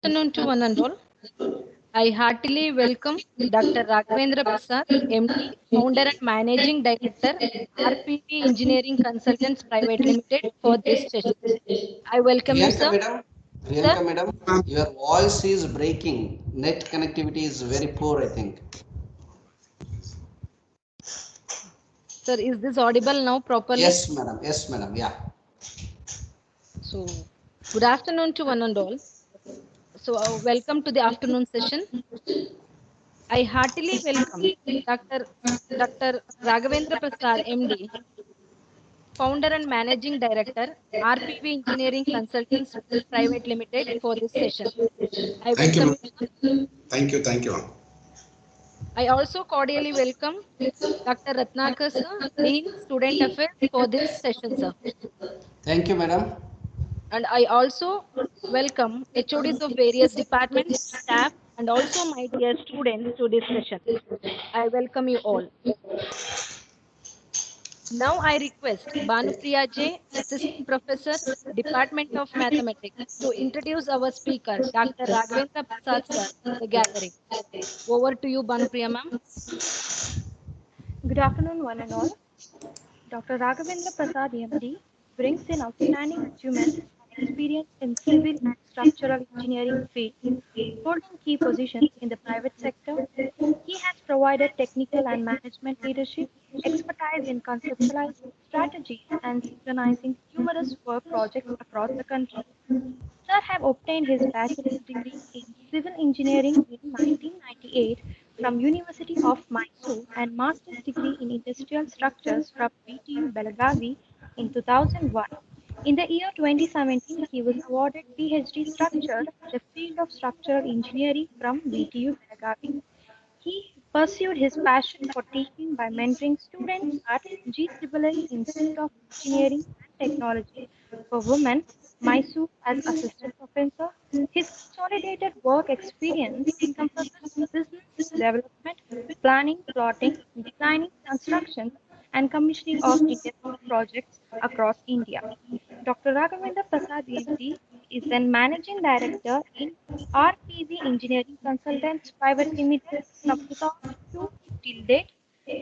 Afternoon to one and all. I heartily welcome Dr. Raghavendra Prasad, MD, Founder and Managing Director, RPV Engineering Consultants Private Limited for this session. I welcome you, Priyanka sir. madam, Sir, Priyanka madam, your voice is breaking. Net connectivity is very poor, I think. sir, is this audible now properly? Yes, madam. Yes, madam. Yeah. So, good afternoon to one and all. So, welcome to the afternoon session. I heartily welcome Dr. Raghavendra Prasad, MD, Founder and Managing Director, RPV Engineering Consultants Private Limited for this session. I Thank you, welcome ma'am. you, sir. Thank you. I also cordially welcome Dr. Ratnakar, sir, Dean Student Affairs for this session, sir. Thank you, madam. And I also welcome HODs of various departments, staff, and also my dear students to this session. I welcome you all. Now I request Bhanupriya J, Assistant Professor, Department of Mathematics, to introduce our speaker, Dr. Raghavendra Prasad, sir, in the gathering. Over to you, Bhanupriya, ma'am. Good afternoon, one and all. Dr. Raghavendra Prasad, MD, brings in outstanding achievements and experience in civil and structural engineering field, holding key positions in the private sector. He has provided technical and management leadership, expertise in conceptualizing strategies and synchronizing numerous work projects across the country. Sir have obtained his bachelor's degree in civil engineering in 1998 from University of Mysore and master's degree in industrial structures from VTU Belagavi in 2001. In the year 2017, he was awarded PhD Structure, the field of structural engineering from VTU Belagavi. He pursued his passion for teaching by mentoring students at GSSS Institute of Engineering and Technology for Women, Mysore as assistant professor. His consolidated work experience encompasses business development, planning, plotting, designing, construction, and commissioning of industrial projects across India. Dr. Raghavendra Prasad, MD, is then Managing Director in RPV Engineering Consultants Private Limited from 2002 till date,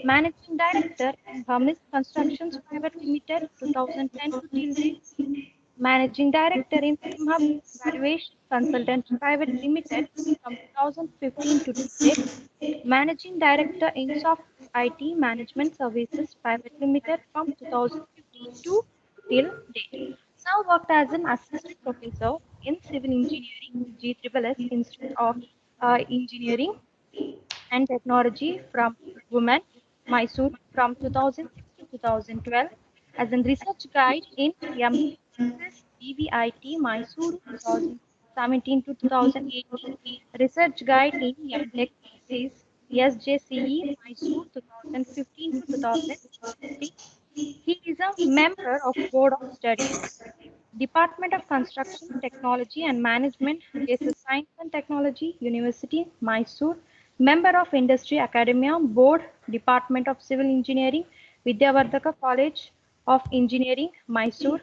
Managing Director in Hermes Constructions Private Limited 2010 to till date, Managing Director in Simha Valuation Consultants Private Limited from 2015 to till date, Managing Director in Soft IT Management Services Private Limited from 2015 to till date. Now worked as an assistant professor in civil engineering, GSSS Institute of Engineering and Technology from Women, Mysore from 2006 to 2012, as a research guide in MTech's DVIT Mysore 2017 to 2018, research guide in MTech thesis SJCE Mysore 2015 to 2016. He is a member of Board of Studies, Department of Construction, Technology and Management, JSS Science and Technology, University, Mysore, member of Industry Academia, Board, Department of Civil Engineering, Vidyavardhaka College of Engineering, Mysore,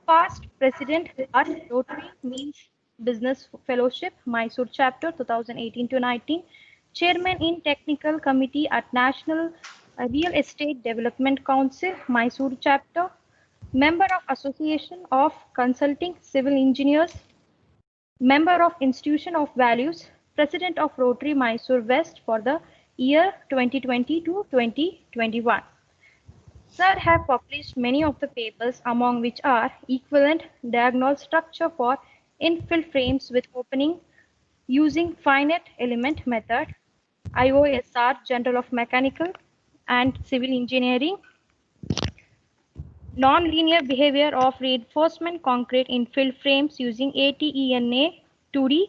past president at Rotary Means Business Fellowship, Mysore Chapter 2018 to 19, chairman in Technical Committee at National Real Estate Development Council, Mysore Chapter, member of Association of Consulting Civil Engineers, member of Institution of Values, president of Rotary Mysore West for the year 2020 to 2021. Sir have published many of the papers, among which are Equivalent Diagonal Structure for Infill Frames with Opening Using Finite Element Method, IOSR Journal of Mechanical and Civil Engineering, Non-linear behavior of reinforcement concrete infill frames using ATENA 2D,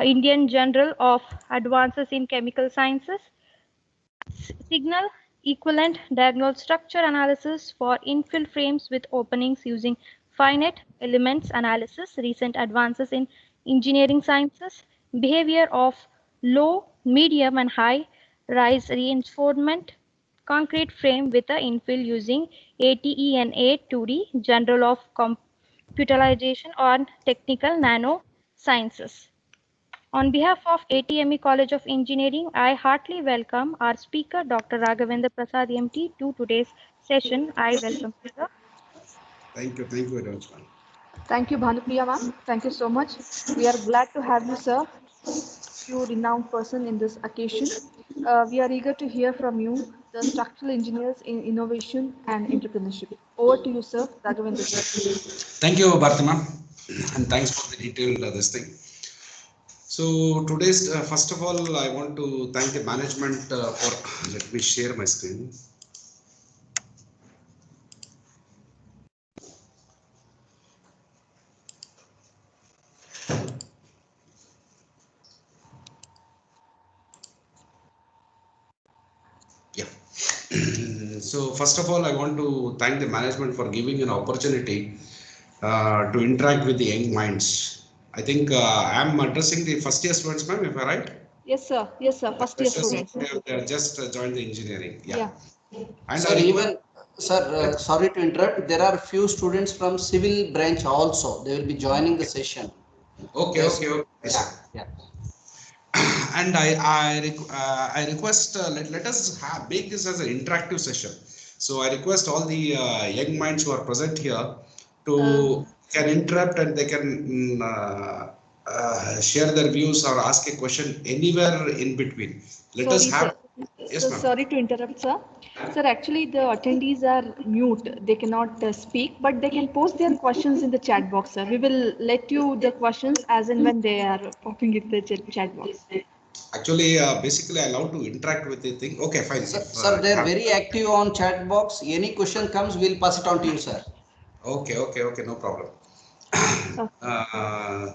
Indian Journal of Advances in Chemical Sciences, signal equivalent diagonal structure analysis for infill frames with openings using finite elements analysis, recent advances in engineering sciences, behavior of low, medium, and high rise reinforcement concrete frame with a infill using ATENA 2D, Journal of Computerization on Technical Nano Sciences. On behalf of ATME College of Engineering, I heartily welcome our speaker, Dr. Raghavendra Prasad, MT, to today's session. I welcome you, sir. Thank you very much, ma'am. Thank you, Bhanupriya ma'am. Thank you so much. We are glad to have you, sir, you renowned person in this occasion. We are eager to hear from you, the structural engineers in innovation and entrepreneurship. Over to you, sir, Raghavendra sir. Thank you, Bharti ma'am, and thanks for the detailed this thing. So today's first of all, I want to thank the management for. Let me share my screen. Yeah. So first of all, I want to thank the management for giving an opportunity to interact with the young minds. I think I'm addressing the first year students, ma'am, if I'm right? Yes, sir. Yes, sir. First year students. They have just joined the engineering. Yeah. And Sir, sorry to interrupt. There are few students from civil branch also. They will be joining the session. Okay. Yeah. And I request let us make this as an interactive session. So I request all the young minds who are present here to can interrupt and they can share their views or ask a question anywhere in between. Let us have. Sir. Yes, So ma'am. sorry to interrupt, sir. Sir, actually the attendees are mute. They cannot speak, but they can post their questions in the chat box, sir. We will let you the questions as and when they are popping in the chat box. Actually, basically, I love to interact with the thing. Okay, fine. Sir, they're very active on chat box. Any question comes, we'll pass it on to you, sir. Okay, no problem. Okay.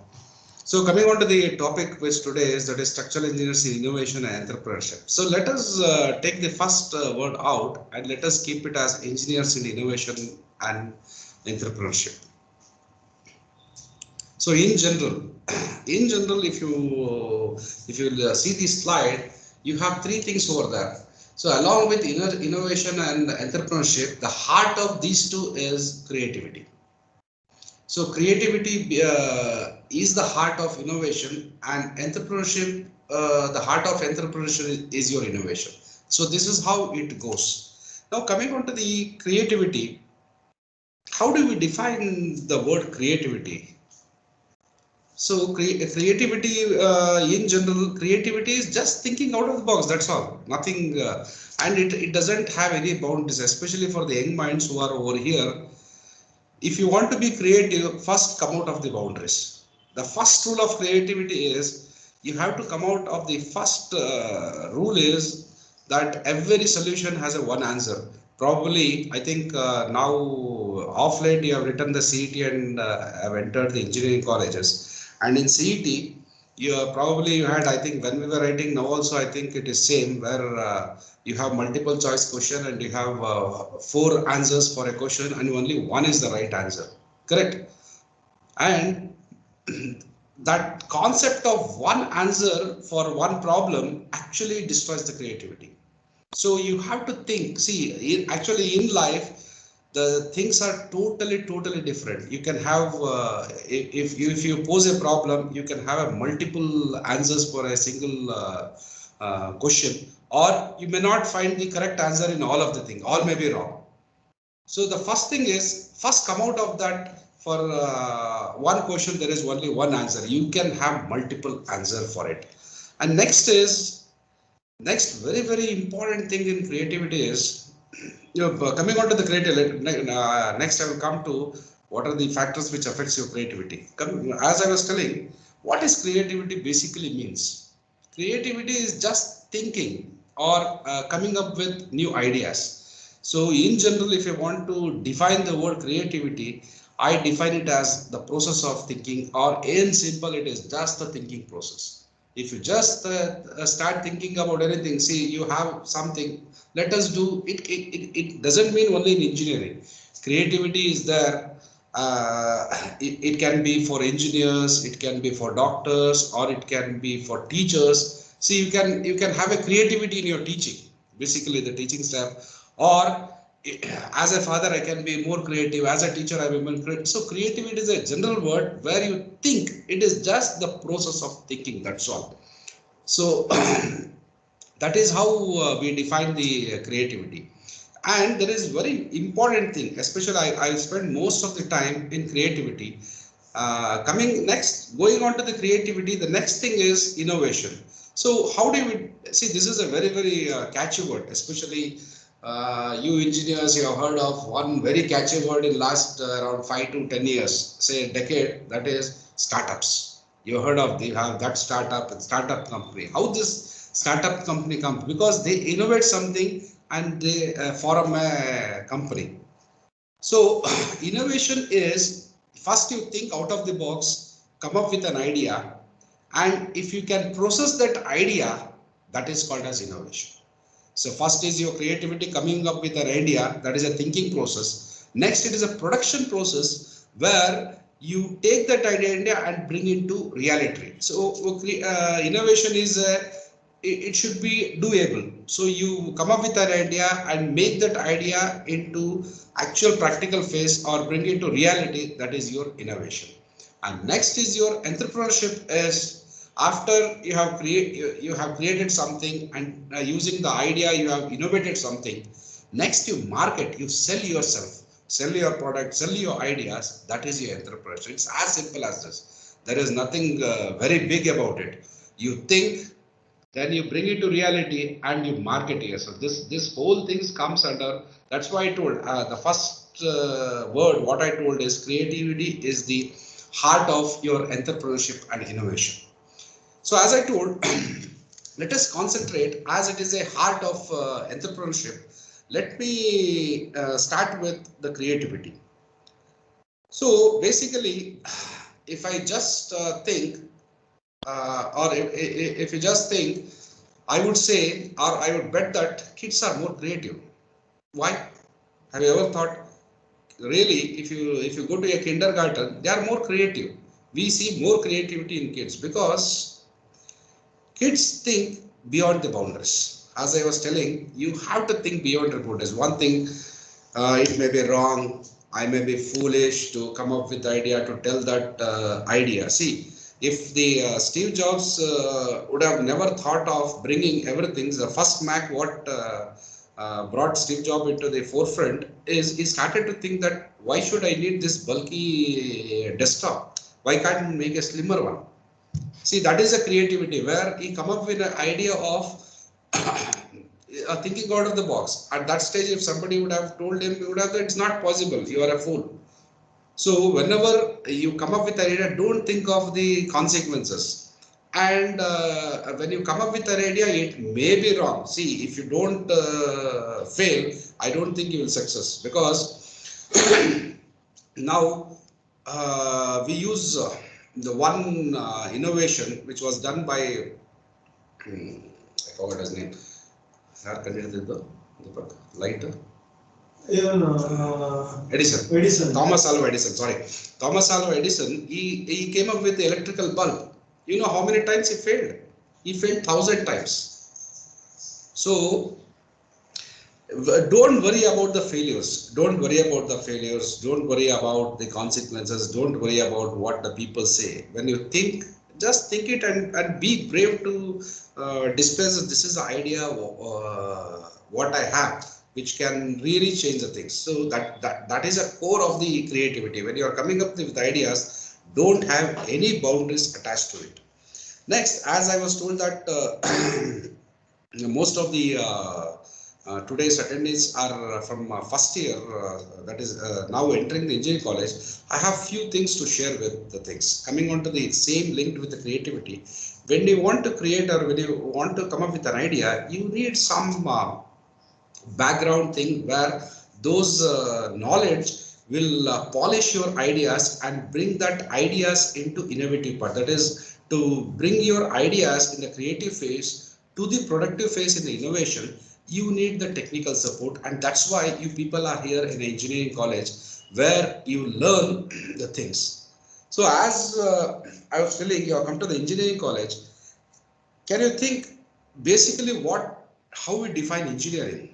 So coming on to the topic which today is, that is structural engineers in innovation and entrepreneurship. So let us take the first word out and let us keep it as engineers in innovation and entrepreneurship. So in general, if you see this slide, you have three things over there. So along with innovation and entrepreneurship, the heart of these two is creativity. So creativity is the heart of innovation, and entrepreneurship, the heart of entrepreneurship is your innovation. So this is how it goes. Now coming on to the creativity, how do we define the word creativity? So creativity in general, creativity is just thinking out of the box, that's all, nothing, and it doesn't have any boundaries, especially for the young minds who are over here. If you want to be creative, first come out of the boundaries. The first rule of creativity is you have to come out of the first rule is that every solution has a one answer. Probably, I think now off late you have written the CET and have entered the engineering colleges. And in CET, you had, I think when we were writing now also, I think it is same where you have multiple choice question and you have four answers for a question and only one is the right answer, correct? And that concept of one answer for one problem actually destroys the creativity. So you have to think, see, actually in life, the things are totally different. You can have, if you pose a problem, you can have a multiple answers for a single question, or you may not find the correct answer in all of the thing, all may be wrong. So the first thing is, first come out of that. For one question, there is only one answer. You can have multiple answer for it. And next very important thing in creativity is, coming on to the creativity, next I will come to what are the factors which affects your creativity. As I was telling, what is creativity basically means? Creativity is just thinking or coming up with new ideas. So in general, if I want to define the word creativity, I define it as the process of thinking, or in simple, it is just the thinking process. If you just start thinking about anything, see, you have something, let us do it. It doesn't mean only in engineering. Creativity is there. It can be for engineers, it can be for doctors, or it can be for teachers. See, you can have a creativity in your teaching, basically the teaching staff, or as a father, I can be more creative. As a teacher, I will be more creative. So creativity is a general word where you think. It is just the process of thinking. That's all. So that is how we define the creativity. And there is very important thing, especially I spend most of the time in creativity. Coming next, going on to the creativity, the next thing is innovation. So how do we see, this is a very catchy word, especially you engineers, you have heard of one very catchy word in last around 5 to 10 years, say a decade, that is startups. You heard of, they have that startup company. How this startup company comes? Because they innovate something and they form a company. So innovation is, first you think out of the box, come up with an idea, and if you can process that idea, that is called as innovation. So first is your creativity, coming up with an idea, that is a thinking process. Next, it is a production process where you take that idea and bring into reality. So innovation is it should be doable. So you come up with an idea and make that idea into actual practical phase or bring it to reality. That is your innovation. And next is your entrepreneurship. Is after you have created something, and using the idea you have innovated something. Next you market, you sell yourself, sell your product, sell your ideas. That is your entrepreneurship. It's as simple as this. There is nothing very big about it. You think, then you bring it to reality and you market yourself. This whole things comes under. That's why I told the first word what I told is creativity is the heart of your entrepreneurship and innovation. So as I told, let us concentrate, as it is a heart of entrepreneurship. Let me start with the creativity. So basically, if I just think, or if you just think, I would say, or I would bet that kids are more creative. Why? Have you ever thought? Really, if you go to a kindergarten, they are more creative. We see more creativity in kids because kids think beyond the boundaries. As I was telling, you have to think beyond the boundaries. One thing, it may be wrong, I may be foolish to come up with the idea to tell that idea. See, if the Steve Jobs would have never thought of bringing everything, the first Mac what brought Steve Jobs into the forefront is he started to think that why should I need this bulky desktop? Why can't I make a slimmer one? See, that is a creativity where he come up with an idea of thinking out of the box. At that stage, if somebody would have told him, he would have said, it's not possible, you are a fool. So whenever you come up with an idea, don't think of the consequences. And when you come up with an idea, it may be wrong. See, if you don't fail, I don't think you will success, because now we use the one innovation which was done by, I forgot his name. Light. Edison. Thomas Alva Edison. Sorry, Thomas Alva Edison. He came up with the electrical bulb. You know how many times he failed? He failed 1,000 times. So don't worry about the failures. Don't worry about the failures. Don't worry about the consequences. Don't worry about what the people say. When you think, just think it and be brave to discuss. This is the idea what I have, which can really change the things. So that is a core of the creativity. When you are coming up with ideas, don't have any boundaries attached to it. Next, as I was told that most of the today's attendees are from first year, that is now entering the engineering college. I have few things to share with the things. Coming on to the same linked with the creativity. When you want to create or when you want to come up with an idea, you need some background thing where those knowledge will polish your ideas and bring that ideas into innovative part. That is to bring your ideas in the creative phase to the productive phase in the innovation. You need the technical support, and that's why you people are here in engineering college where you learn the things. So as I was telling you, come to the engineering college. Can you think basically how we define engineering?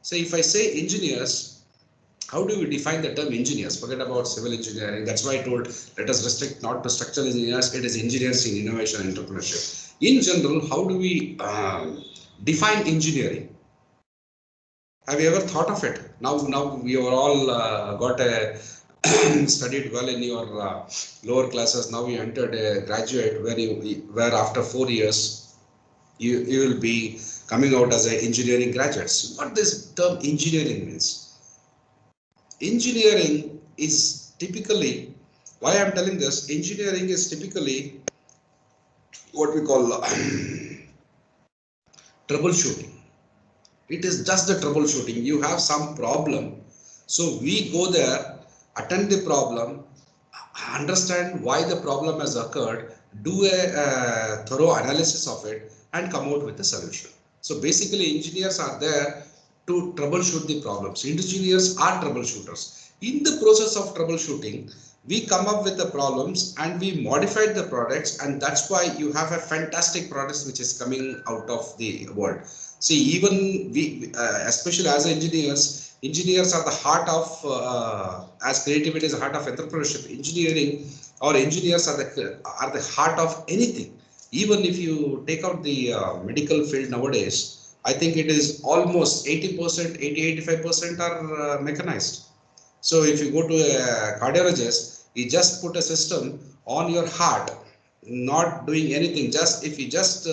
So if I say engineers, how do we define the term engineers? Forget about civil engineering. That's why I told, let us restrict not to structural engineers. It is engineers in innovation and entrepreneurship. In general, how do we define engineering? Have you ever thought of it? Now we are all got a studied well in your lower classes. Now you entered a graduate where after 4 years you will be coming out as an engineering graduates. What this term engineering means? Engineering is typically, why I'm telling this, engineering is typically what we call troubleshooting. It is just the troubleshooting. You have some problem, so we go there, attend the problem, understand why the problem has occurred, do a thorough analysis of it, and come out with a solution. So basically, engineers are there to troubleshoot the problems. Engineers are troubleshooters. In the process of troubleshooting, we come up with the problems and we modified the products, and that's why you have a fantastic product which is coming out of the world. See, even we, especially as engineers, engineers are the heart of, as creativity is the heart of entrepreneurship. Engineering or engineers are the heart of anything. Even if you take out the medical field nowadays, I think it is almost 80%, 80-85% are mechanized. So if you go to a cardiologist, he just put a system on your heart, not doing anything. Just if you just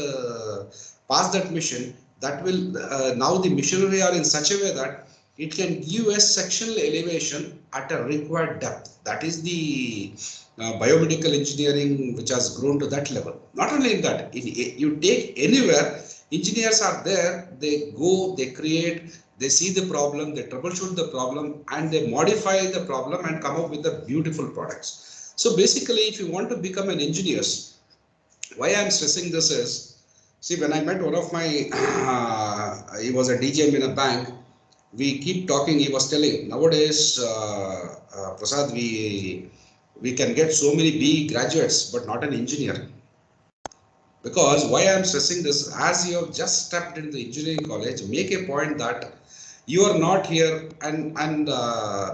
pass that mission, that will now the machinery are in such a way that it can give a sectional elevation at a required depth. That is the biomedical engineering which has grown to that level. Not only in that, you take anywhere, engineers are there, they go, they create, they see the problem, they troubleshoot the problem, and they modify the problem and come up with the beautiful products. So basically, if you want to become an engineer, why I'm stressing this is, see, when I met one of my, he was a DGM in a bank, we keep talking, he was telling, nowadays, Prasad, we can get so many BE graduates, but not an engineer. Because why I'm stressing this, as you have just stepped into the engineering college, make a point that you are not here, and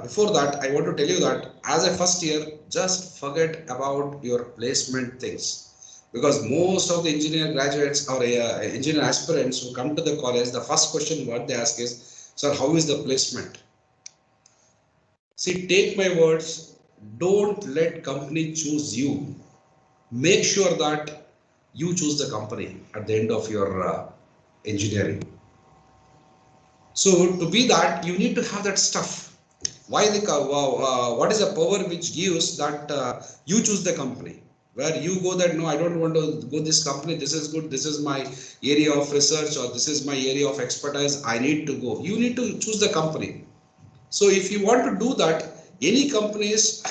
before that, I want to tell you that as a first year, just forget about your placement things. Because most of the engineer graduates or engineer aspirants who come to the college, the first question what they ask is, sir, how is the placement? See, take my words, don't let company choose you. Make sure that you choose the company at the end of your engineering. So to be that, you need to have that stuff. Why what is the power which gives that you choose the company? Where you go that, no, I don't want to go this company, this is good, this is my area of research, or this is my area of expertise, I need to go. You need to choose the company. So if you want to do that, any companies,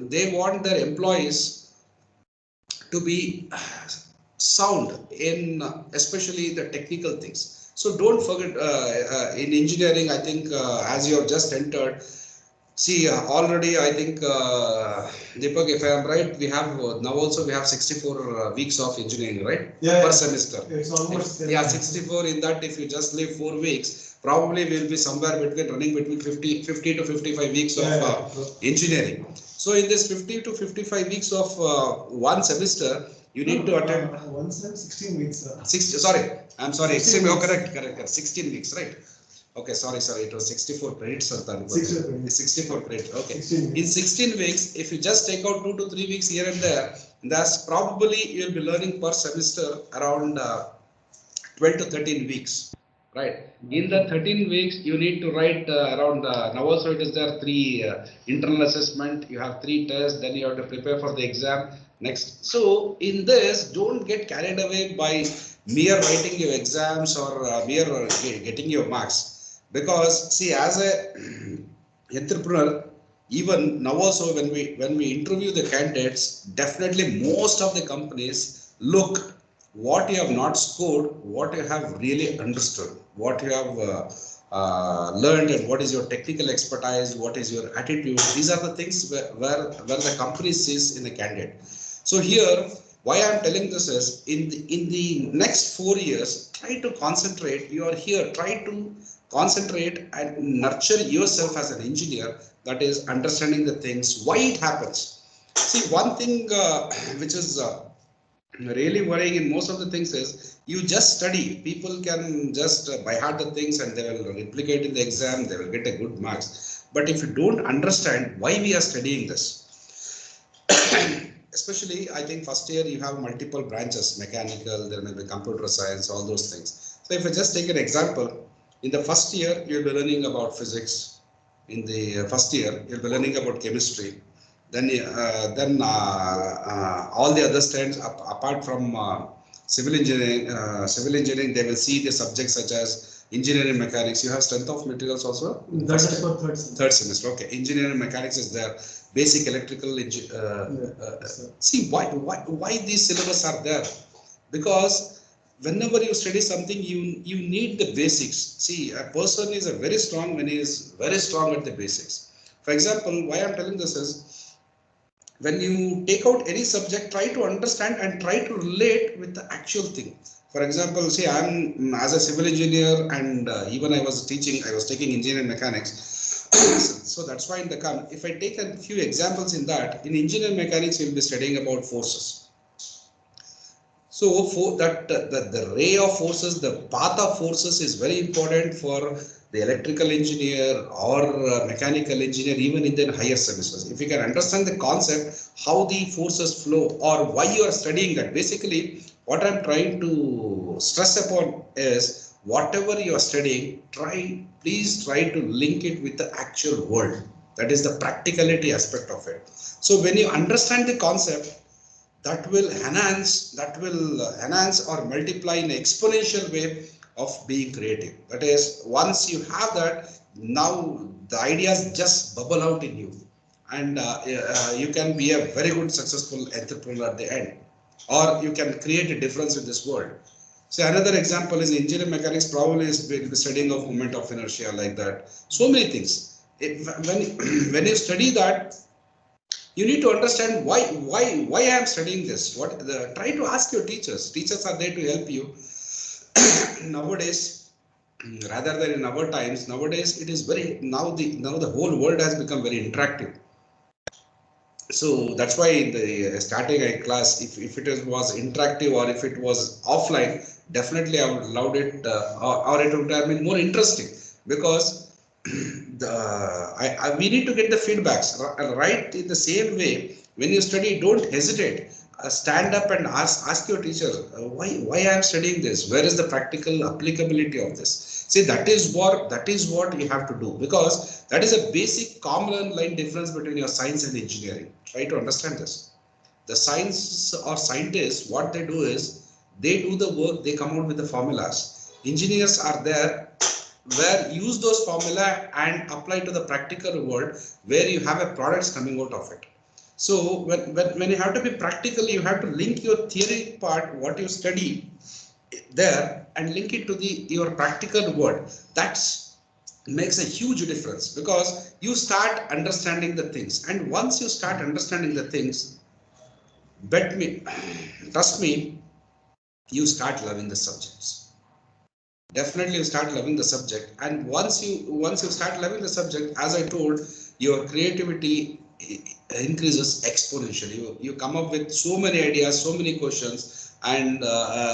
they want their employees to be sound in especially the technical things. So don't forget in engineering, I think as you have just entered, see already I think Deepak, if I am right, we have now also we have 64 weeks of engineering, right? Yeah, per yeah. semester. It's almost Yeah, 64 in that. If you just leave 4 weeks, probably we'll be somewhere running between 50 to 55 weeks of engineering. So in this 50 to 55 weeks of one semester, you need to attend 16 weeks. Sorry, I'm sorry. 16 weeks. Correct. 16 weeks, right? Okay, sorry. It was 64 credits. 64 credits. Okay. 16 In 16 weeks, if you just take out 2 to 3 weeks here and there, that's probably you'll be learning per semester around 12 to 13 weeks. Right. In the 13 weeks, you need to write around, now also it is there 3 internal assessment, you have 3 tests, then you have to prepare for the exam next. So in this, don't get carried away by mere writing your exams or mere getting your marks. Because see, as a entrepreneur, even now also when we interview the candidates, definitely most of the companies look what you have not scored, what you have really understood, what you have learned, and what is your technical expertise, what is your attitude. These are the things where the company sees in the candidate. So here, why I am telling this is, in the next 4 years, try to concentrate. You are here, try to concentrate and nurture yourself as an engineer, that is understanding the things, why it happens. See, one thing which is really worrying in most of the things is you just study. People can just by heart the things and they will replicate in the exam, they will get a good marks. But if you don't understand why we are studying this, especially I think first year you have multiple branches, mechanical, there may be computer science, all those things. So if I just take an example, in the first year you'll be learning about physics, in the first year you'll be learning about chemistry, then all the other strands apart from civil engineering, they will see the subjects such as engineering mechanics. You have strength of materials also. That is for third semester. Third semester. Okay, engineering mechanics is there. Basic electrical. See why these syllabus are there? Because whenever you study something, you need the basics. See, a person is a very strong when he is very strong at the basics. For example, why I'm telling this is, when you take out any subject, try to understand and try to relate with the actual thing. For example, see, I'm as a civil engineer, and even I was taking engineering mechanics. So that's why in the come, if I take a few examples in that, in engineering mechanics, you'll be studying about forces. So for that, the ray of forces, the path of forces is very important for the electrical engineer or mechanical engineer, even in the higher semesters. If you can understand the concept, how the forces flow or why you are studying that. Basically, what I'm trying to stress upon is, whatever you are studying, please try to link it with the actual world. That is the practicality aspect of it. So when you understand the concept, that will enhance or multiply in an exponential way of being creative. That is, once you have that, now the ideas just bubble out in you, and you can be a very good successful entrepreneur at the end, or you can create a difference in this world. So another example is engineering mechanics, probably is the studying of moment of inertia, like that. So many things. When you study that, you need to understand why I am studying this. Try to ask your teachers. Teachers are there to help you. Nowadays, rather than in our times, nowadays it is very, now the whole world has become very interactive. So that's why in the starting a class, if it was interactive or if it was offline, definitely I would love it, or it would have been more interesting, because we need to get the feedbacks right. In the same way, when you study, don't hesitate. Stand up and ask your teacher, why I am studying this, where is the practical applicability of this. See, that is what you have to do, because that is a basic common line difference between your science and engineering. Try to understand this. The science or scientists, what they do is, they do the work, they come out with the formulas. Engineers are there where use those formula and apply to the practical world, where you have a products coming out of it. So when you have to be practical, you have to link your theory part, what you study there, and link it to your practical world. That makes a huge difference, because you start understanding the things, and once you start understanding the things, trust me, you start loving the subjects. Definitely you start loving the subject, and once you start loving the subject, as I told, your creativity increases exponentially. You come up with so many ideas, so many questions, and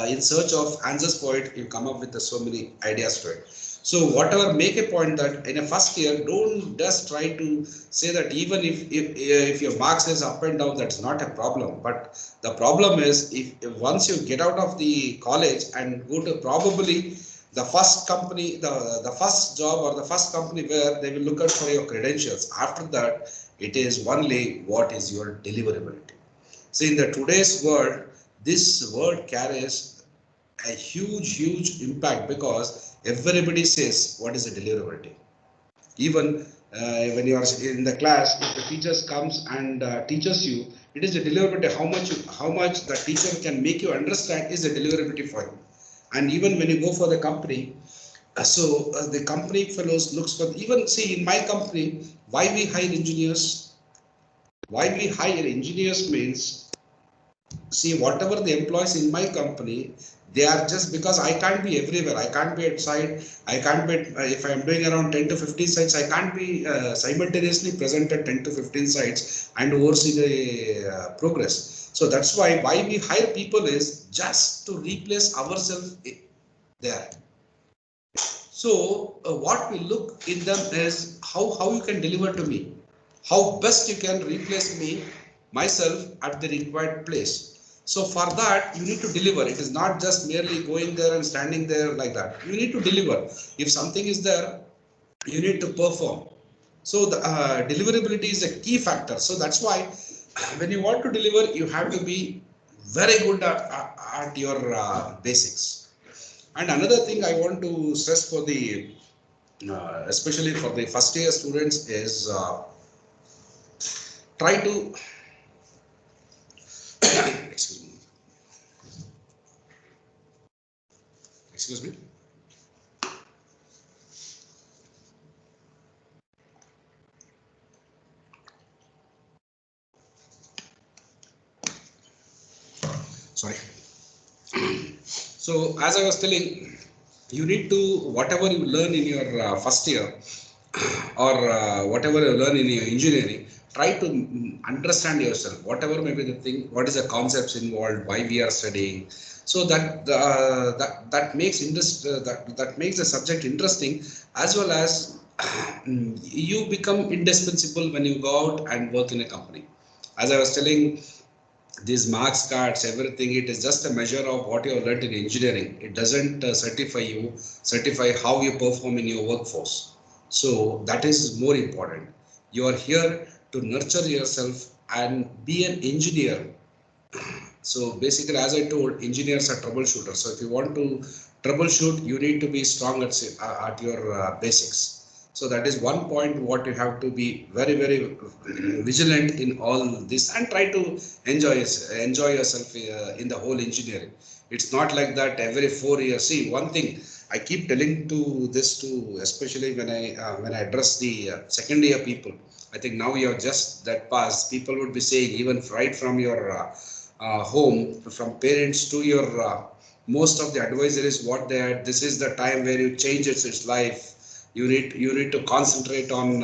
in search of answers for it, you come up with so many ideas to it. So whatever, make a point that in a first year, don't just try to say that even if your marks is up and down, that's not a problem. But the problem is, if once you get out of the college and go to probably the first company, the first job or the first company where they will look out for your credentials. After that, it is only what is your deliverability. So in the today's world, this word carries a huge impact, because everybody says what is the deliverability. Even when you are in the class, if the teachers comes and teaches you, it is the deliverability. How much the teacher can make you understand is the deliverability for you. And even when you go for the company, the company fellows looks for, even see in my company, why we hire engineers? Why we hire engineers means, see, whatever the employees in my company, They are just because I can't be everywhere. I can't be at site. I can't be, if I'm doing around 10 to 15 sites, I can't be simultaneously present at 10 to 15 sites and oversee the progress. So that's why we hire people is just to replace ourselves there. So what we look in them is how you can deliver to me, how best you can replace me, myself at the required place. So for that, you need to deliver. It is not just merely going there and standing there like that. You need to deliver. If something is there, you need to perform. So the deliverability is a key factor. So that's why when you want to deliver, you have to be very good at your basics. And another thing I want to stress for the, especially for the first year students is try to, excuse me, excuse me. Sorry. So as I was telling, you need to, whatever you learn in your first year or whatever you learn in your engineering, try to understand yourself, whatever may be the thing, what is the concepts involved, why we are studying. So that that makes that makes the subject interesting, as well as you become indispensable when you go out and work in a company. As I was telling, these marks cards, everything, it is just a measure of what you have learned in engineering. It doesn't certify how you perform in your workforce. So that is more important. You are here to nurture yourself and be an engineer. So basically, as I told, engineers are troubleshooters. So if you want to troubleshoot, you need to be strong at your basics. So that is one point what you have to be very vigilant in all this, and try to enjoy yourself in the whole engineering. It's not like that every 4 years. See, one thing I keep telling to this to, especially when I address the second year people. I think now you have just that pass. People would be saying, even right from your home, from parents to your most of the advisories, what they are, this is the time where you change its life. You need to concentrate on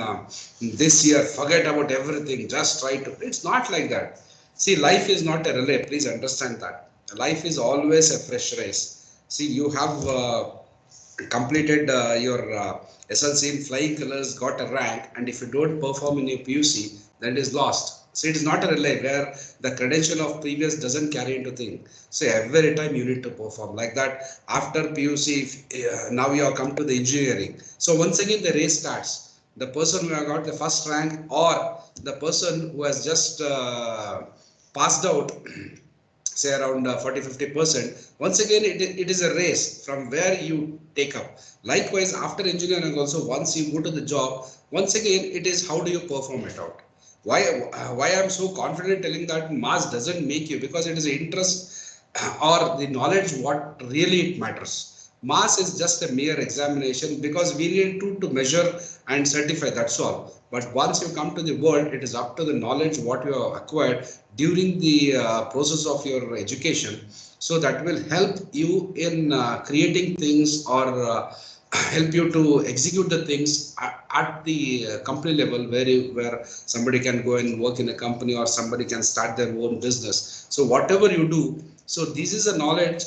this year, forget about everything, just try to. It's not like that. See, life is not a relay, please understand that. Life is always a fresh race. See, you have completed your SLC in flying colors, got a rank, and if you don't perform in your PUC, then it is lost. So it is not a relay where the credential of previous doesn't carry into thing. So every time you need to perform like that. After PUC, now you have come to the engineering. So once again the race starts. The person who have got the first rank, or the person who has just passed out, say around 40-50%. Once again, it is a race from where you take up. Likewise, after engineering also, once you go to the job, once again, it is how do you perform it out. Why I'm so confident telling that mass doesn't make you, because it is interest or the knowledge what really it matters. Mass is just a mere examination, because we need to measure and certify, that's all. But once you come to the world, it is up to the knowledge what you have acquired during the process of your education. So that will help you in creating things, or help you to execute the things at the company level, where somebody can go and work in a company, or somebody can start their own business. So whatever you do, so this is a knowledge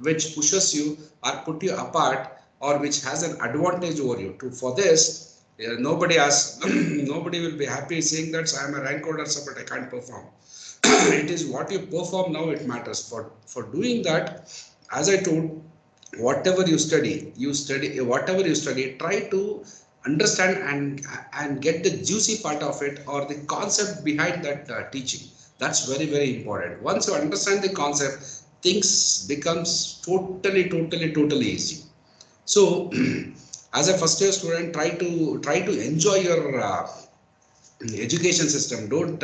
which pushes you or put you apart, or which has an advantage over you. For this, nobody has nobody will be happy saying that I am a rank holder, so but I can't perform. It is what you perform now, it matters. For doing that, as I told, whatever you study, whatever you study, try to understand and get the juicy part of it, or the concept behind that teaching. That's very important. Once you understand the concept, things becomes totally easy. So as a first year student, try to enjoy your education system. Don't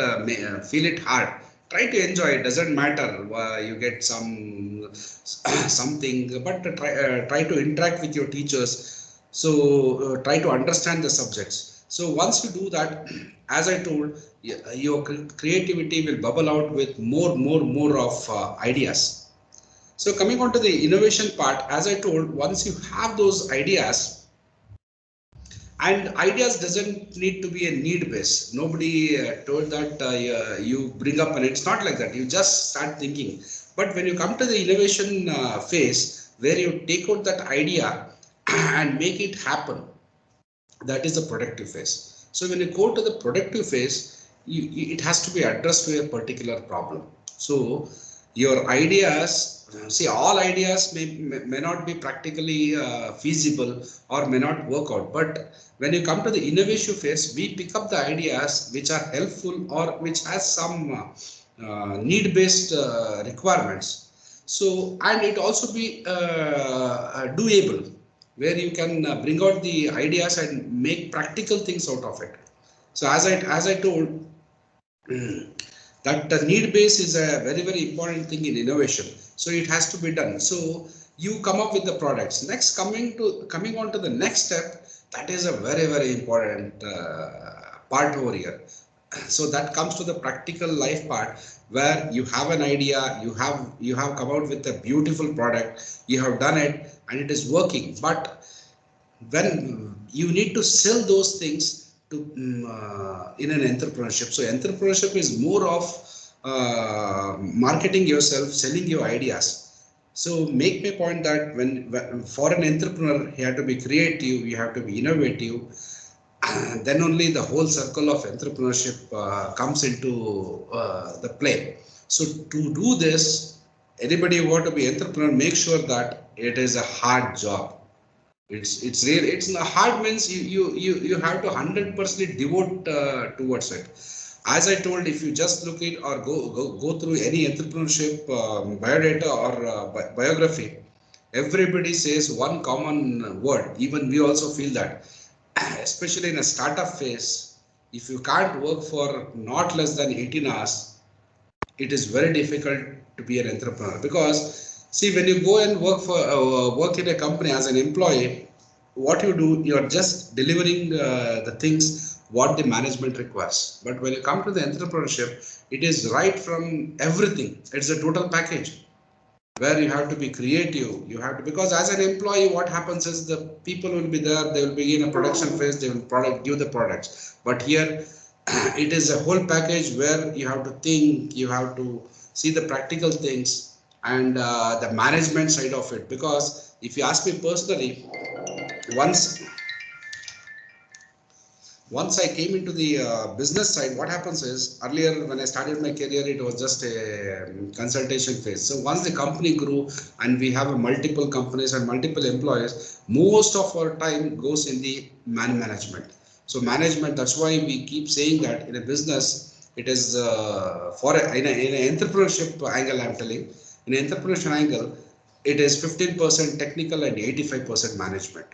feel it hard. Try to enjoy it. Doesn't matter you get something, but try to interact with your teachers. So try to understand the subjects. So once you do that, as I told, your creativity will bubble out with more of ideas. So coming on to the innovation part, as I told, once you have those ideas, and ideas doesn't need to be a need base. Nobody told that you bring up, and it's not like that. You just start thinking. But when you come to the innovation phase, where you take out that idea and make it happen, that is the productive phase. So when you go to the productive phase, it has to be addressed to a particular problem. So your ideas, see, all ideas may not be practically feasible or may not work out. But when you come to the innovation phase, we pick up the ideas which are helpful or which has some need-based requirements. So, and it also be doable, where you can bring out the ideas and make practical things out of it. So as I told, that the need base is a very important thing in innovation. So it has to be done. So you come up with the products. Next, coming on to the next step, that is a very important part over here. So that comes to the practical life part, where you have an idea, you have come out with a beautiful product, you have done it and it is working. But when you need to sell those things to in an entrepreneurship. So entrepreneurship is more of marketing yourself, selling your ideas. So make me point that when for an entrepreneur, you have to be creative, you have to be innovative, then only the whole circle of entrepreneurship comes into the play. So to do this, anybody who want to be entrepreneur, make sure that it is a hard job. It's real. It's hard means you have to 100% devote towards it. As I told, if you just look at or go through any entrepreneurship biodata or biography, everybody says one common word. Even we also feel that, especially in a startup phase, if you can't work for not less than 18 hours, it is very difficult to be an entrepreneur. Because see, when you go and work in a company as an employee, what you do, you are just delivering the things what the management requires. But when you come to the entrepreneurship, it is right from everything. It's a total package, where you have to be creative. You have to, because as an employee, what happens is the people will be there, they will be in a production phase, they will give the products. But here it is a whole package where you have to think, you have to see the practical things and the management side of it. Because if you ask me personally, once I came into the business side, what happens is, earlier when I started my career, it was just a consultation phase. So once the company grew and we have multiple companies and multiple employees, most of our time goes in the management. So management, that's why we keep saying that in a business, it is in an entrepreneurship angle, I'm telling, in an entrepreneurship angle, it is 15% technical and 85% management.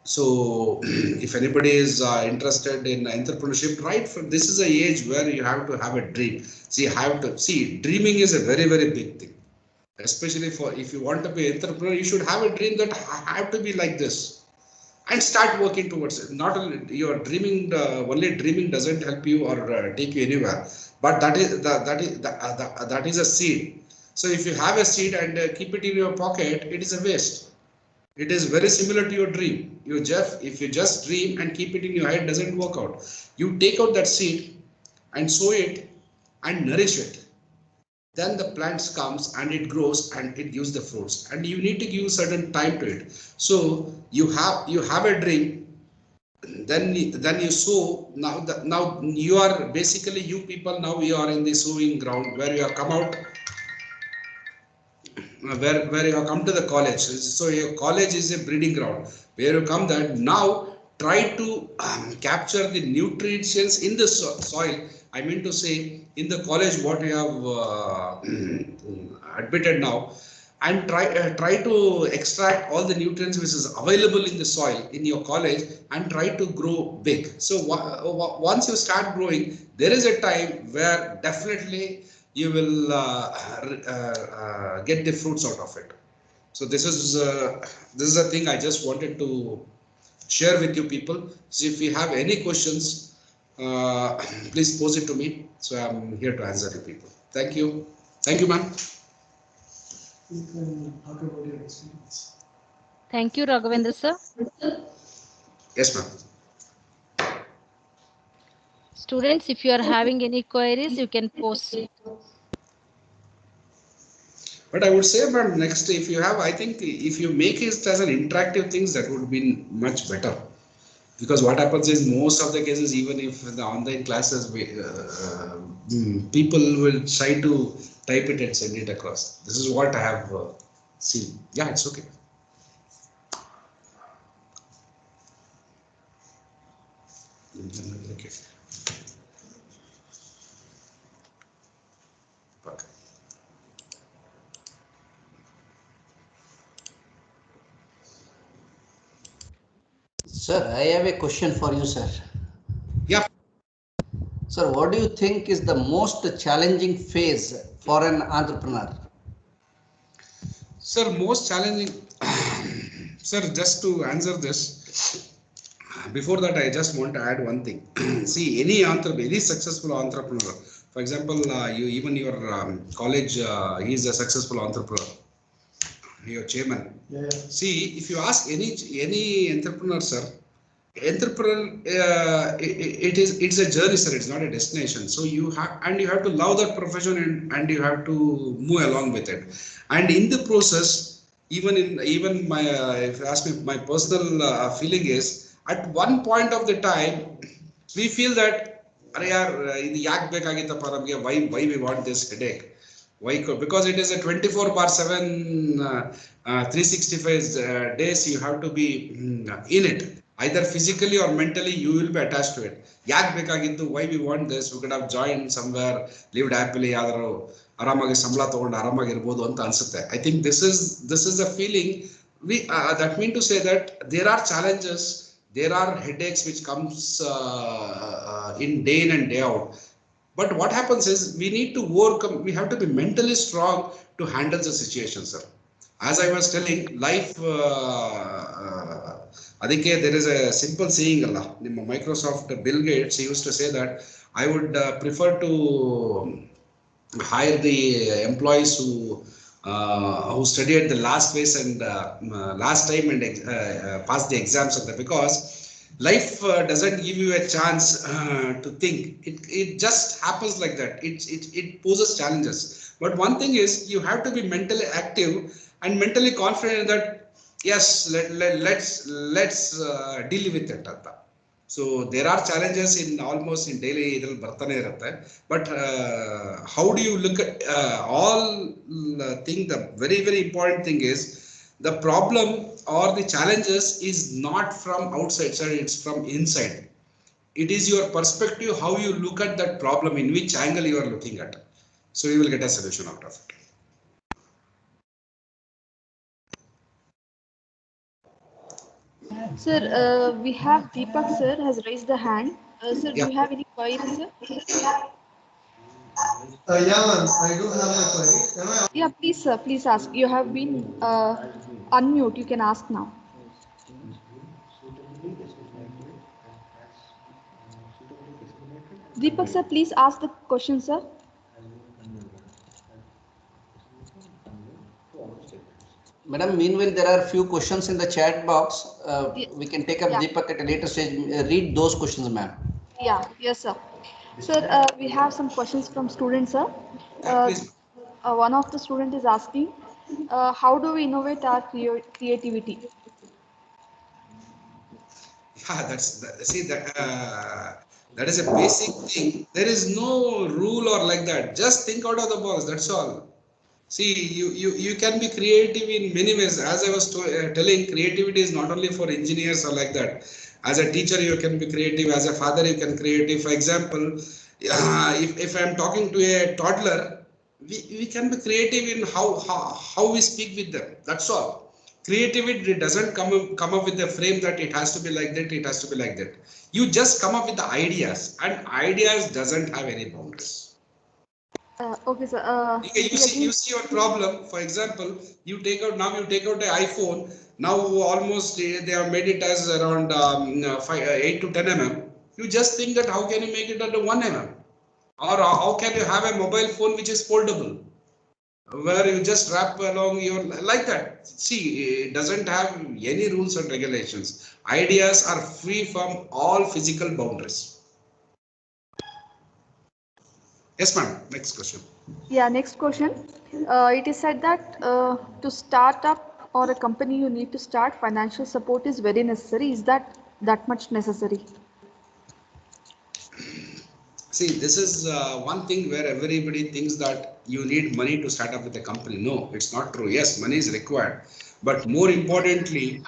So if anybody is interested in entrepreneurship, right from this is a age where you have to have a dream. Dreaming is a very big thing, especially for if you want to be entrepreneur. You should have a dream that I have to be like this and start working towards it. Not only your dreaming, only dreaming doesn't help you or take you anywhere, but that is a seed. So if you have a seed and keep it in your pocket, it is a waste. It is very similar to your dream. If you just dream and keep it in your head, doesn't work out. You take out that seed and sow it and nourish it. Then the plant comes and it grows and it gives the fruits. And you need to give certain time to it. So you have a dream. Then you sow. Now you are basically, you people, now you are in the sowing ground where you have come out. Where you have come to the college. So your college is a breeding ground where you come that now try to capture the nutrients in the soil. I mean to say, in the college what you have admitted now, and try to extract all the nutrients which is available in the soil in your college and try to grow big. So once you start growing, there is a time where definitely you will get the fruits out of it. So this is a thing I just wanted to share with you people. So if you have any questions, please pose it to me. So I'm here to answer you people. Thank you, ma'am. You can talk about your experience. Thank you, Raghavendra sir. Yes, ma'am. Students, if you are having any queries, you can post. But I would say, ma'am, next if you have, I think if you make it as an interactive things, that would be much better. Because what happens is most of the cases, even if the online classes, people will try to type it and send it across. This is what I have seen. Yeah, it's okay. Okay. Okay. Sir, I have a question for you, sir. Yeah. Sir, what do you think is the most challenging phase for an entrepreneur? Sir, most challenging. Sir, just to answer this, before that, I just want to add one thing. See, any successful entrepreneur, for example, you even your college, he is a successful entrepreneur. Your chairman. Yeah. See, if you ask any entrepreneur, sir, entrepreneur, it's a journey, sir. It's not a destination. So you have to love that profession and you have to move along with it. And in the process, even my if you ask me, my personal feeling is at one point of the time we feel that अरे यार ಇದು ಯಾಕೆ ಬೇಕಾಗಿತ್ತಪ್ಪ ನಮಗೆ why we want this headache. Why? Because it is a 24/7 365 days you have to be in it. Either physically or mentally you will be attached to it. ಯಾಕೆ ಬೇಕಾಗಿತ್ತು, why we want this, we could have joined somewhere, lived happily, ಯಾರು ಆರಾಮಾಗಿ ಸಂಬಳ ತಗೊಂಡು ಆರಾಮಾಗಿರ್ಬೋದು ಅಂತ ಅನ್ಸುತ್ತೆ. I think this is a feeling we that mean to say that there are challenges, there are headaches which comes in day in and day out. But what happens is we need to overcome, we have to be mentally strong to handle the situation, sir. As I was telling, life, adike there is a simple saying Allah, Microsoft Bill Gates, he used to say that I would prefer to hire the employees who studied the last phase and last time and pass the exams of that, because life doesn't give you a chance to think. It just happens like that. It poses challenges. But one thing is you have to be mentally active and mentally confident that yes, let's deal with it. So there are challenges in almost in daily idral bartane irutte, but how do you look at all thing? The very important thing is the problem or the challenges is not from outside, sir, it's from inside. It is your perspective, how you look at that problem, in which angle you are looking at. So you will get a solution out of it. Sir, we have Deepak sir has raised the hand. Sir, do Yeah. you have any queries, sir? Yeah, ma'am. I do have a query. Can I Yeah, please, sir, please ask. You have been unmute. You can ask now. Deepak sir, please ask the question, sir. Madam, meanwhile, there are few questions in the chat box. We can take up Yeah. Deepak at a later stage. Read those questions, ma'am. Yeah, yes, sir. Sir, we have some questions from students, sir. Please. One of the student is asking, how do we innovate our creativity? Yeah, see that is a basic thing. There is no rule or like that. Just think out of the box. That's all. See, you can be creative in many ways. As I was telling, creativity is not only for engineers or like that. As a teacher, you can be creative. As a father, you can creative. For example, if I'm talking to a toddler, we can be creative in how we speak with them. That's all. Creativity doesn't come up with a frame that it has to be like that, it has to be like that. You just come up with the ideas, and ideas doesn't have any boundaries. Okay, sir. You see your problem. For example, you take out an iPhone. Now almost they have made it as around 8 to 10 mm. You just think that how can you make it under 1 mm, or how can you have a mobile phone which is foldable? where you just wrap along your like that. See, it doesn't have any rules and regulations. Ideas are free from all physical boundaries. Yes, ma'am. Next question. Yeah, next question. It is said that to start up or a company you need to start, financial support is very necessary. Is that much necessary? See, this is one thing where everybody thinks that you need money to start up with a company. No, it's not true. Yes, money is required, but more importantly,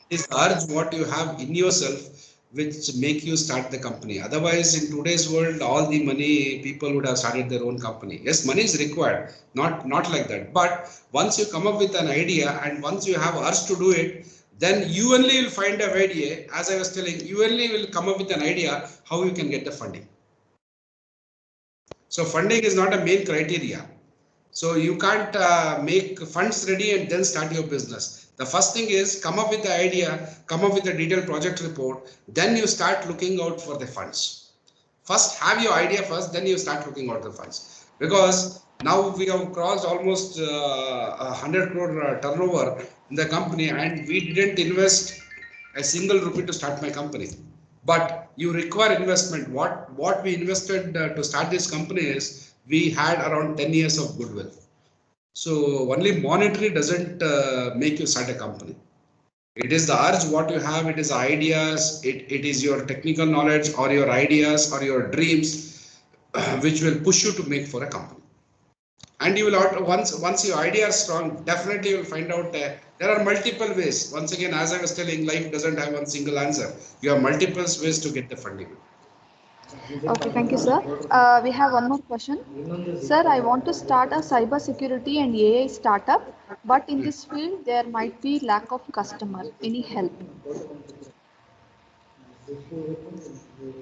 is the urge what you have in yourself which make you start the company. Otherwise, in today's world, all the money people would have started their own company. Yes, money is required, not like that. But once you come up with an idea and once you have urge to do it, then you only will find a idea. As I was telling, you only will come up with an idea how you can get the funding. So funding is not a main criteria. So you can't make funds ready and then start your business. The first thing is come up with the idea, come up with a detailed project report, then you start looking out for the funds. First have your idea first, then you start looking out the funds. Because now we have crossed almost 100 crore turnover in the company and we didn't invest a single rupee to start my company. But you require investment. What we invested to start this company is we had around 10 years of goodwill. So only monetary doesn't make you start a company. It is the urge what you have, it is ideas, it is your technical knowledge or your ideas or your dreams which will push you to make for a company. And you will once your idea is strong, definitely you will find out there are multiple ways. Once again, as I was telling, life doesn't have one single answer. You have multiple ways to get the funding. Okay, thank you, sir. We have one more question. Sir, I want to start a cyber security and AI startup, but in this field there might be lack of customer. Any help?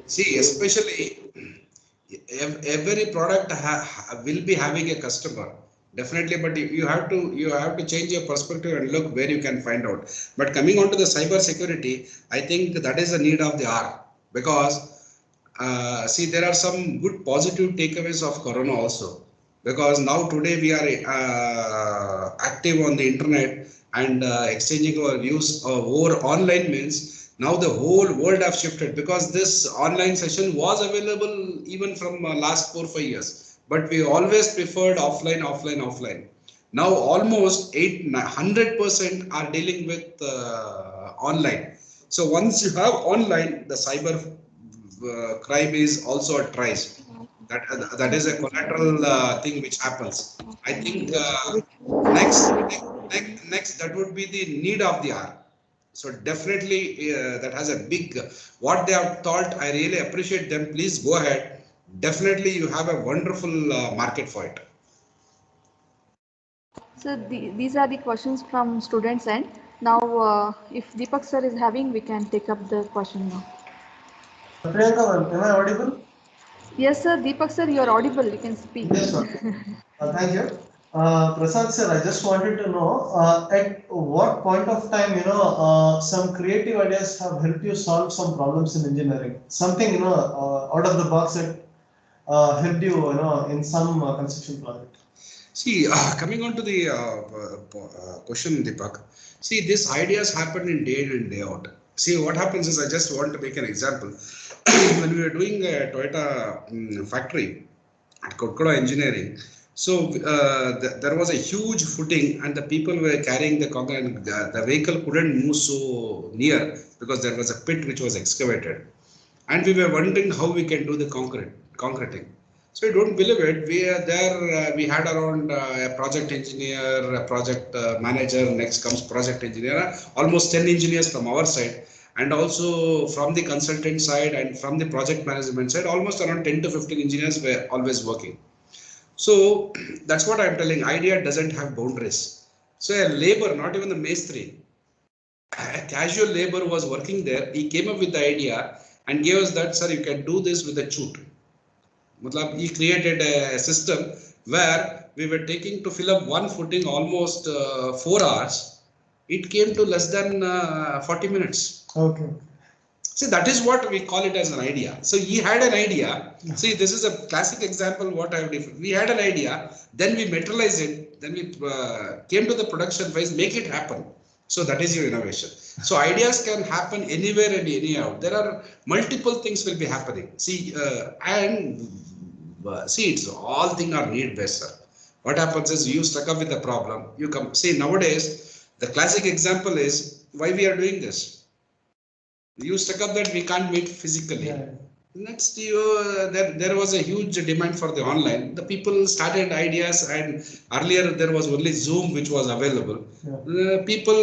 See, especially every product will be having a customer definitely, but you have to change your perspective and look where you can find out. But coming on to the cyber security, I think that is the need of the hour, because see, there are some good positive takeaways of corona also, because now today we are active on the internet and exchanging our views over online means now the whole world have shifted, because this online session was available even from last 4 5 years, but we always preferred offline. Now almost 800% are dealing with online. So once you have online, the cyber crime is also a tries. That is a collateral thing which happens. I think next that would be the need of the hour. So definitely that has a big what they have thought. I really appreciate them. Please go ahead. Definitely you have a wonderful market for it. So these are the questions from students end. Now, if Deepak sir is having, we can take up the question now. Priyanka ma'am, am I audible? Yes, sir. Deepak sir, you are audible. You can speak. Yes, sir. Thank you. Prasad sir, I just wanted to know at what point of time, some creative ideas have helped you solve some problems in engineering. Something, out of the box that helped you, in some construction project. See, coming on to the question, Deepak. See, these ideas happen in day in and day out. See, what happens is, I just want to make an example. When we were doing a Toyota factory at Kotkala Engineering, so there was a huge footing, and the people were carrying the concrete, and the vehicle couldn't move so near because there was a pit which was excavated, and we were wondering how we can do the concreting. So you don't believe it. We are there. We had around a project engineer, a project manager. Next comes project engineer. Almost 10 engineers from our side, and also from the consultant side and from the project management side. Almost around 10 to 15 engineers were always working. So that's what I'm telling. Idea doesn't have boundaries. So a labor, not even the Mestri, a casual labor was working there. He came up with the idea and gave us that, sir, you can do this with a chute. He created a system where we were taking to fill up one footing almost 4 hours. It came to less than 40 minutes. Okay. See, that is what we call it as an idea. So he had an idea. See, this is a classic example what I have different. We had an idea, then we materialize it, then we came to the production phase, make it happen. So that is your innovation. So ideas can happen anywhere and anyhow. There are multiple things will be happening. See, see, it's all things are need based, sir. What happens is you stuck up with the problem. You come. See, nowadays the classic example is why we are doing this. You stuck up that we can't meet physically. Yeah. Next, there was a huge demand for the online. The people started ideas, and earlier there was only Zoom which was available. Yeah. People,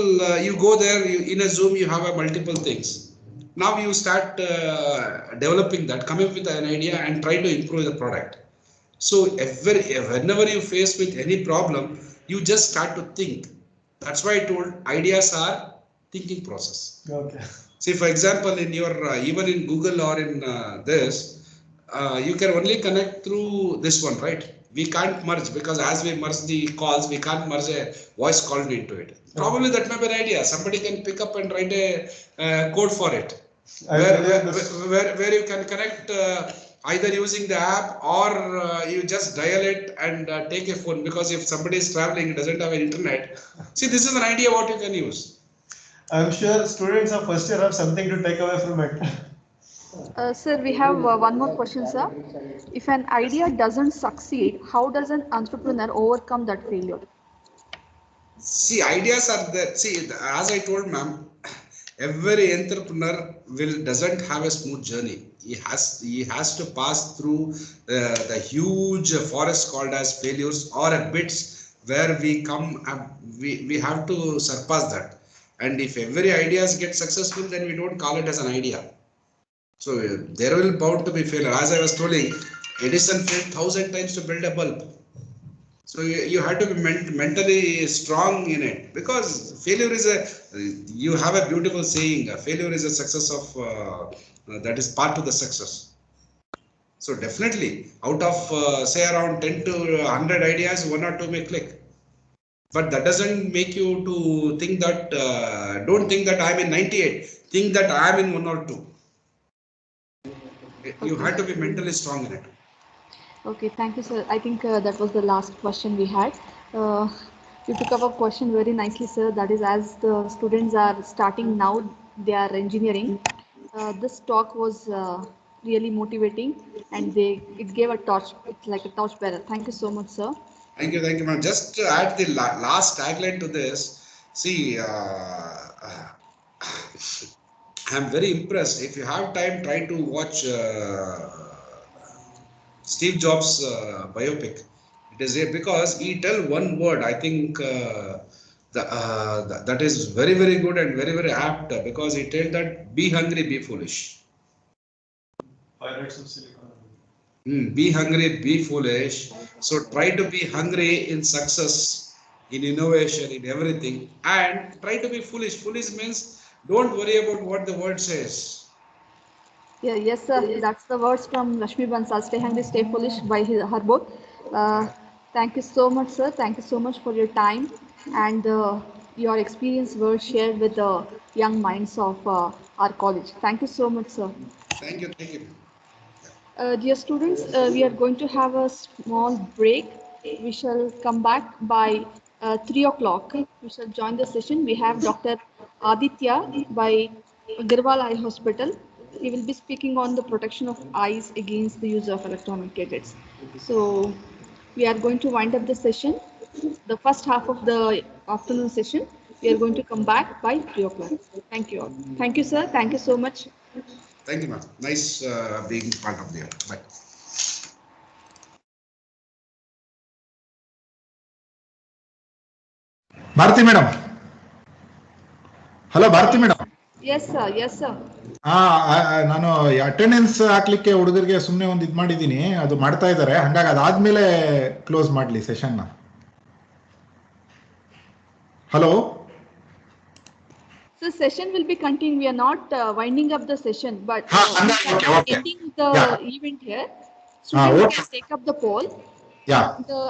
you go there, in a Zoom you have a multiple things. Now you start developing that, come up with an idea and try to improve the product. So whenever you face with any problem, you just start to think. That's why I told ideas are thinking process. Okay. See, for example, in your even in Google or in this, you can only connect through this one, right? We can't merge because as we merge the calls, we can't merge a voice call into it. Probably that may be an idea. Somebody can pick up and write a code for it, where you can connect either using the app or you just dial it and take a phone, because if somebody is traveling, doesn't have an internet. See, this is an idea what you can use. I'm sure students of first year have something to take away from it. Sir, we have one more question, sir. If an idea doesn't succeed, how does an entrepreneur overcome that failure? See, ideas are there. See, as I told ma'am, every entrepreneur doesn't have a smooth journey. He has to pass through the huge forest called as failures or a bits where we have to surpass that. And if every ideas get successful, then we don't call it as an idea. So there will bound to be failure. As I was telling, Edison failed 1,000 times to build a bulb. So you have to be mentally strong in it, because failure is you have a beautiful saying, failure is a success of, that is part of the success. So definitely out of say around 10 to 100 ideas, 1 or 2 may click. But that doesn't make you to think that, don't think that I'm in 98, think that I'm in 1 or 2. You have to be mentally strong in it. Okay, thank you, sir. I think that was the last question we had. You took up a question very nicely, sir. That is, as the students are starting now, they are engineering. This talk was really motivating, and it gave a torch. It's like a torch bearer. Thank you so much, sir. Thank you, ma'am. Just to add the last tagline to this, see, I'm very impressed. If you have time, try to watch Steve Jobs biopic. It is because he tell one word. I think that is very, very good and very, very apt, because he tell that be hungry, be foolish. Pirates of Silicon. Be hungry, be foolish. So try to be hungry in success, in innovation, in everything, and try to be foolish. Foolish means don't worry about what the word says. Yeah, yes, sir. That's the words from Rashmi Bansal. Stay hungry, stay foolish by her book. Thank you so much, sir. Thank you so much for your time and your experience were shared with the young minds of our college. Thank you so much, sir. Thank you. Thank you. Dear students, we are going to have a small break. We shall come back by 3 o'clock. We shall join the session. We have Dr. Aditya by Agarwal Eye Hospital. He will be speaking on the protection of eyes against the use of electronic gadgets. So we are going to wind up the session. The first half of the afternoon session. We are going to come back by 3 o'clock. Thank you all. Thank you, sir. Thank you so much. Thank you, ma'am. Nice being part of the year. Bye. Bharati madam, hello Bharati madam. Yes sir, yes sir. ನಾನು attendance ಹಾಕ್ಲಿಕ್ಕೆ ಹುಡುಗರಿಗೆ ಸುಮ್ಮನೆ ಒಂದು ಇದು ಮಾಡಿದ್ದೀನಿ, ಅದು ಮಾಡ್ತಾ ಇದ್ದಾರೆ. ಹಂಗಾಗಿ ಅದಾದ್ಮೇಲೆ ಕ್ಲೋಸ್ ಮಾಡ್ಲಿ session. Hello. So session will be continuing. We are not winding up the session, but okay. ending the event here. Students can take up the poll. Yeah. The